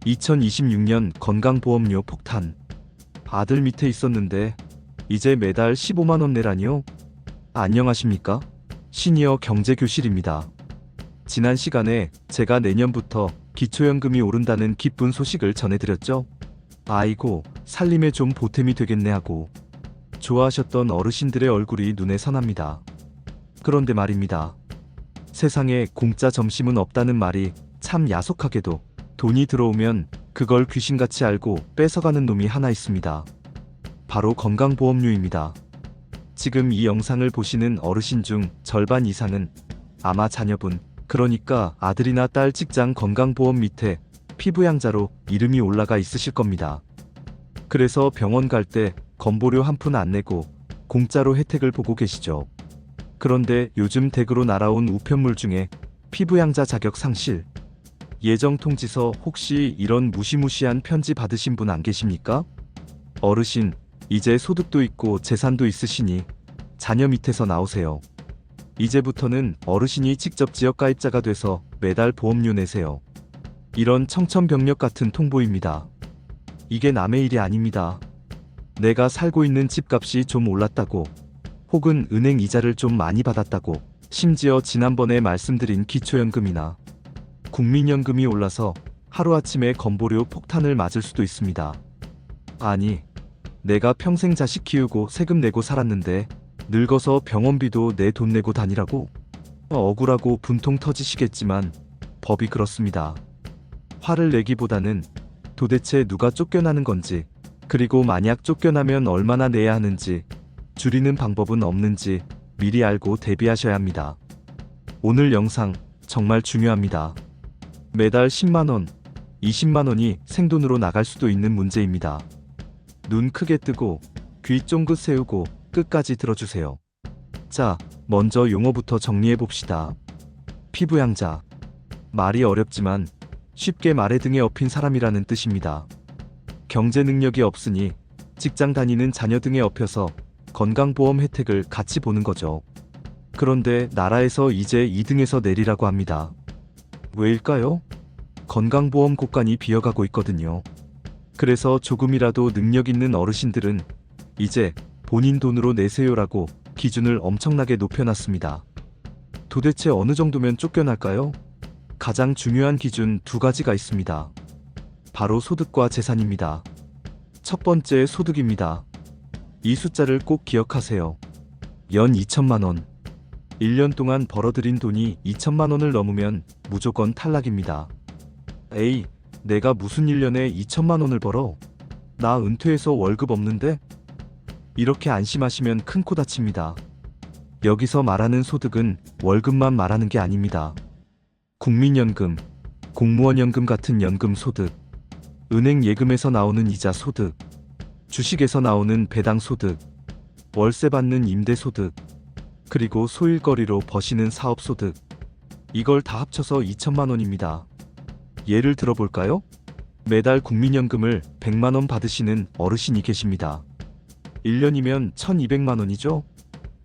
2026년 건강보험료 폭탄. 아들 밑에 있었는데 이제 매달 15만원 내라니요? 안녕하십니까? 시니어 경제교실입니다. 지난 시간에 제가 내년부터 기초연금이 오른다는 기쁜 소식을 전해드렸죠? 아이고, 살림에 좀 보탬이 되겠네 하고 좋아하셨던 어르신들의 얼굴이 눈에 선합니다. 그런데 말입니다. 세상에 공짜 점심은 없다는 말이 참 야속하게도 돈이 들어오면 그걸 귀신같이 알고 뺏어가는 놈이 하나 있습니다. 바로 건강보험료입니다. 지금 이 영상을 보시는 어르신 중 절반 이상은 아마 자녀분, 그러니까 아들이나 딸 직장 건강보험 밑에 피부양자로 이름이 올라가 있으실 겁니다. 그래서 병원 갈 때 건보료 한 푼 안 내고 공짜로 혜택을 보고 계시죠. 그런데 요즘 댁으로 날아온 우편물 중에 피부양자 자격 상실, 예정통지서 혹시 이런 무시무시한 편지 받으신 분 안 계십니까? 어르신, 이제 소득도 있고 재산도 있으시니 자녀 밑에서 나오세요. 이제부터는 어르신이 직접 지역가입자가 돼서 매달 보험료 내세요. 이런 청천벽력 같은 통보입니다. 이게 남의 일이 아닙니다. 내가 살고 있는 집값이 좀 올랐다고, 혹은 은행 이자를 좀 많이 받았다고, 심지어 지난번에 말씀드린 기초연금이나 국민연금이 올라서 하루아침에 건보료 폭탄을 맞을 수도 있습니다. 아니, 내가 평생 자식 키우고 세금 내고 살았는데 늙어서 병원비도 내 돈 내고 다니라고? 억울하고 분통 터지시겠지만 법이 그렇습니다. 화를 내기보다는 도대체 누가 쫓겨나는 건지, 그리고 만약 쫓겨나면 얼마나 내야 하는지, 줄이는 방법은 없는지 미리 알고 대비하셔야 합니다. 오늘 영상 정말 중요합니다. 매달 10만원, 20만원이 생돈으로 나갈 수도 있는 문제입니다. 눈 크게 뜨고 귀 쫑긋 세우고 끝까지 들어주세요. 자, 먼저 용어부터 정리해봅시다. 피부양자. 말이 어렵지만 쉽게 말의 등에 업힌 사람이라는 뜻입니다. 경제 능력이 없으니 직장 다니는 자녀 등에 업혀서 건강보험 혜택을 같이 보는 거죠. 그런데 나라에서 이제 2등에서 내리라고 합니다. 왜일까요? 건강보험 곳간이 비어가고 있거든요. 그래서 조금이라도 능력 있는 어르신들은 이제 본인 돈으로 내세요라고 기준을 엄청나게 높여놨습니다. 도대체 어느 정도면 쫓겨날까요? 가장 중요한 기준 두 가지가 있습니다. 바로 소득과 재산입니다. 첫 번째 소득입니다. 이 숫자를 꼭 기억하세요. 연 2천만원. 1년 동안 벌어들인 돈이 2천만원을 넘으면 무조건 탈락입니다. 에이, 내가 무슨 1년에 2천만원을 벌어? 나 은퇴해서 월급 없는데? 이렇게 안심하시면 큰 코 다칩니다. 여기서 말하는 소득은 월급만 말하는 게 아닙니다. 국민연금, 공무원연금 같은 연금 소득, 은행 예금에서 나오는 이자 소득, 주식에서 나오는 배당 소득, 월세 받는 임대 소득, 그리고 소일거리로 버시는 사업 소득, 이걸 다 합쳐서 2천만원입니다. 예를 들어볼까요? 매달 국민연금을 100만원 받으시는 어르신이 계십니다. 1년이면 1200만원이죠?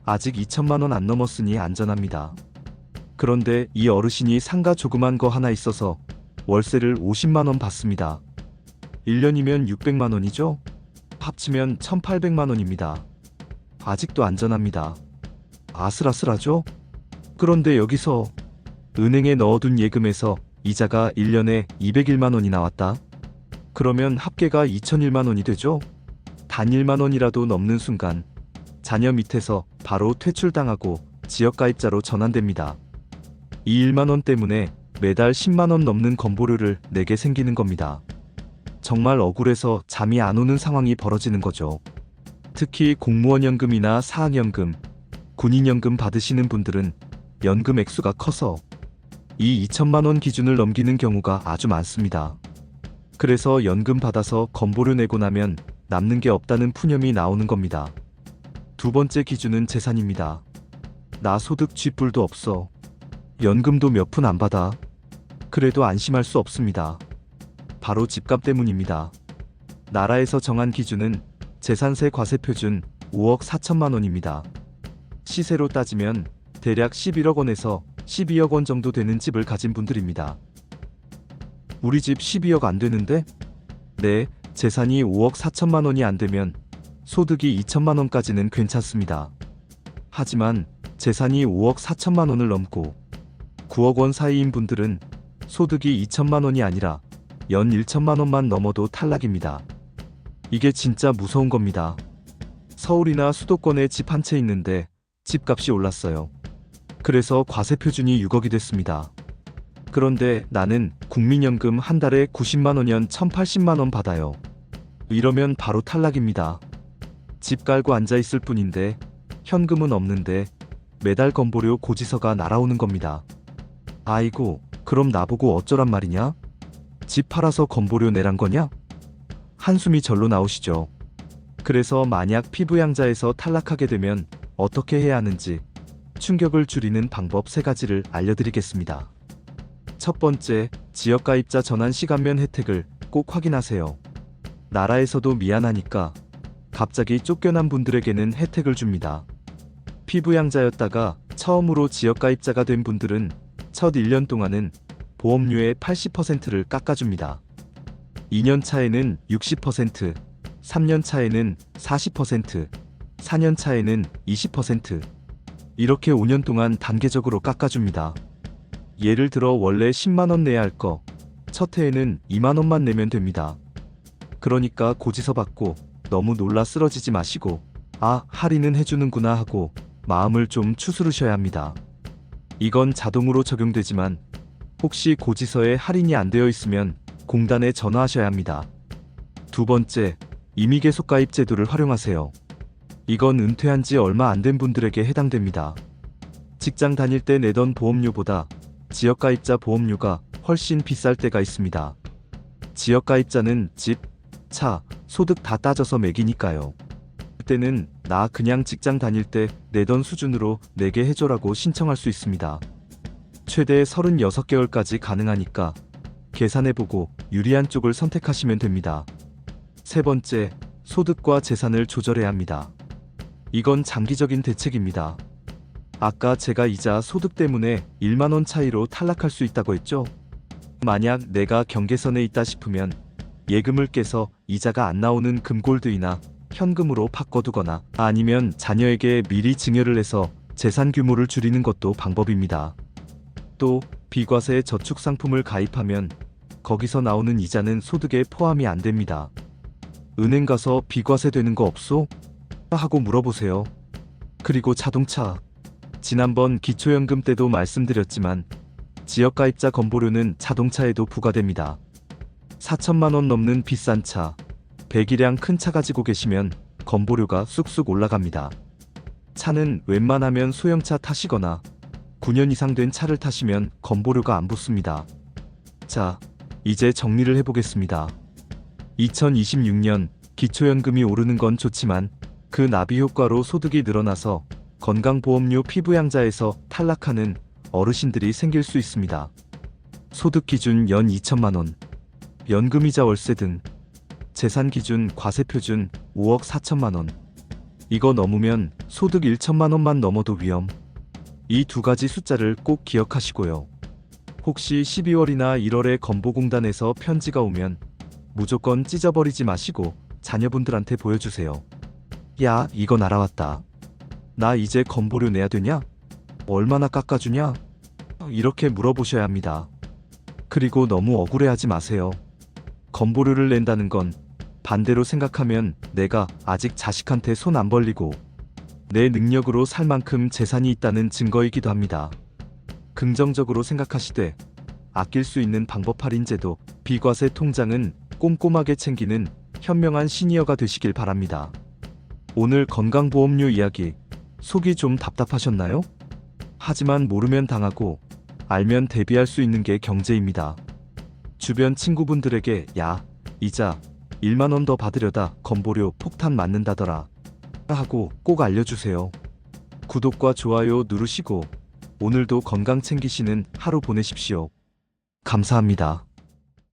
아직 2천만원 안 넘었으니 안전합니다. 그런데 이 어르신이 상가 조그만 거 하나 있어서 월세를 50만원 받습니다. 1년이면 600만원이죠? 합치면 1800만원입니다. 아직도 안전합니다. 아슬아슬하죠? 그런데 여기서 은행에 넣어둔 예금에서 이자가 1년에 201만원이 나왔다. 그러면 합계가 2001만원이 되죠? 단 1만원이라도 넘는 순간 자녀 밑에서 바로 퇴출당하고 지역가입자로 전환됩니다. 이 1만원 때문에 매달 10만원 넘는 건보료를 내게 생기는 겁니다. 정말 억울해서 잠이 안 오는 상황이 벌어지는 거죠. 특히 공무원연금이나 사학연금, 군인연금 받으시는 분들은 연금 액수가 커서 이 2천만원 기준을 넘기는 경우가 아주 많습니다. 그래서 연금 받아서 건보료 내고 나면 남는 게 없다는 푸념이 나오는 겁니다. 두 번째 기준은 재산입니다. 나 소득 쥐뿔도 없어. 연금도 몇 푼 안 받아. 그래도 안심할 수 없습니다. 바로 집값 때문입니다. 나라에서 정한 기준은 재산세 과세표준 5억 4천만 원입니다. 시세로 따지면 대략 11억 원에서 12억 원 정도 되는 집을 가진 분들입니다. 우리 집 12억 안 되는데? 네, 재산이 5억 4천만 원이 안 되면 소득이 2천만 원까지는 괜찮습니다. 하지만 재산이 5억 4천만 원을 넘고 9억 원 사이인 분들은 소득이 2천만 원이 아니라 연 1천만 원만 넘어도 탈락입니다. 이게 진짜 무서운 겁니다. 서울이나 수도권에 집 한 채 있는데 집값이 올랐어요. 그래서 과세 표준이 6억이 됐습니다. 그런데 나는 국민연금 한 달에 90만 원이면 1,080만 원 받아요. 이러면 바로 탈락입니다. 집 깔고 앉아 있을 뿐인데 현금은 없는데 매달 건보료 고지서가 날아오는 겁니다. 아이고, 그럼 나보고 어쩌란 말이냐? 집 팔아서 건보료 내란 거냐? 한숨이 절로 나오시죠. 그래서 만약 피부양자에서 탈락하게 되면 어떻게 해야 하는지 충격을 줄이는 방법 3가지를 알려드리겠습니다. 첫 번째, 지역가입자 전환 시간면 혜택을 꼭 확인하세요. 나라에서도 미안하니까 갑자기 쫓겨난 분들에게는 혜택을 줍니다. 피부양자였다가 처음으로 지역가입자가 된 분들은 첫 1년 동안은 보험료의 80%를 깎아줍니다. 2년 차에는 60%, 3년 차에는 40%, 4년 차에는 20%, 이렇게 5년 동안 단계적으로 깎아줍니다. 예를 들어 원래 10만 원 내야 할 거, 첫 해에는 2만 원만 내면 됩니다. 그러니까 고지서 받고 너무 놀라 쓰러지지 마시고, 아, 할인은 해주는구나 하고 마음을 좀 추스르셔야 합니다. 이건 자동으로 적용되지만 혹시 고지서에 할인이 안 되어 있으면 공단에 전화하셔야 합니다. 두 번째, 임의계속가입 제도를 활용하세요. 이건 은퇴한 지 얼마 안 된 분들에게 해당됩니다. 직장 다닐 때 내던 보험료보다 지역가입자 보험료가 훨씬 비쌀 때가 있습니다. 지역가입자는 집, 차, 소득 다 따져서 매기니까요. 그때는 나 그냥 직장 다닐 때 내던 수준으로 내게 해줘라고 신청할 수 있습니다. 최대 36개월까지 가능하니까 계산해보고 유리한 쪽을 선택하시면 됩니다. 세 번째, 소득과 재산을 조절해야 합니다. 이건 장기적인 대책입니다. 아까 제가 이자 소득 때문에 1만 원 차이로 탈락할 수 있다고 했죠? 만약 내가 경계선에 있다 싶으면 예금을 깨서 이자가 안 나오는 금골드이나 현금으로 바꿔두거나 아니면 자녀에게 미리 증여를 해서 재산 규모를 줄이는 것도 방법입니다. 또 비과세 저축상품을 가입하면 거기서 나오는 이자는 소득에 포함이 안 됩니다. 은행 가서 비과세 되는 거 없소? 하고 물어보세요. 그리고 자동차. 지난번 기초연금 때도 말씀드렸지만 지역가입자 건보료는 자동차에도 부과됩니다. 4천만 원 넘는 비싼 차, 배기량 큰 차 가지고 계시면 건보료가 쑥쑥 올라갑니다. 차는 웬만하면 소형차 타시거나 9년 이상 된 차를 타시면 건보료가 안 붙습니다. 자, 이제 정리를 해보겠습니다. 2026년 기초연금이 오르는 건 좋지만 그 나비 효과로 소득이 늘어나서 건강보험료 피부양자에서 탈락하는 어르신들이 생길 수 있습니다. 소득 기준 연 2천만 원, 연금이자 월세 등 재산 기준 과세 표준 5억 4천만 원. 이거 넘으면 소득 1천만 원만 넘어도 위험. 이 2가지 숫자를 꼭 기억하시고요. 혹시 12월이나 1월에 건보공단에서 편지가 오면 무조건 찢어버리지 마시고 자녀분들한테 보여주세요. 야, 이거 날아왔다. 나 이제 건보료 내야 되냐? 얼마나 깎아주냐? 이렇게 물어보셔야 합니다. 그리고 너무 억울해하지 마세요. 건보료를 낸다는 건 반대로 생각하면 내가 아직 자식한테 손 안 벌리고 내 능력으로 살 만큼 재산이 있다는 증거이기도 합니다. 긍정적으로 생각하시되 아낄 수 있는 방법 할인제도 비과세 통장은 꼼꼼하게 챙기는 현명한 시니어가 되시길 바랍니다. 오늘 건강보험료 이야기 속이 좀 답답하셨나요? 하지만 모르면 당하고 알면 대비할 수 있는 게 경제입니다. 주변 친구분들에게 야, 이자 1만 원 더 받으려다 건보료 폭탄 맞는다더라 하고 꼭 알려주세요. 구독과 좋아요 누르시고 오늘도 건강 챙기시는 하루 보내십시오. 감사합니다.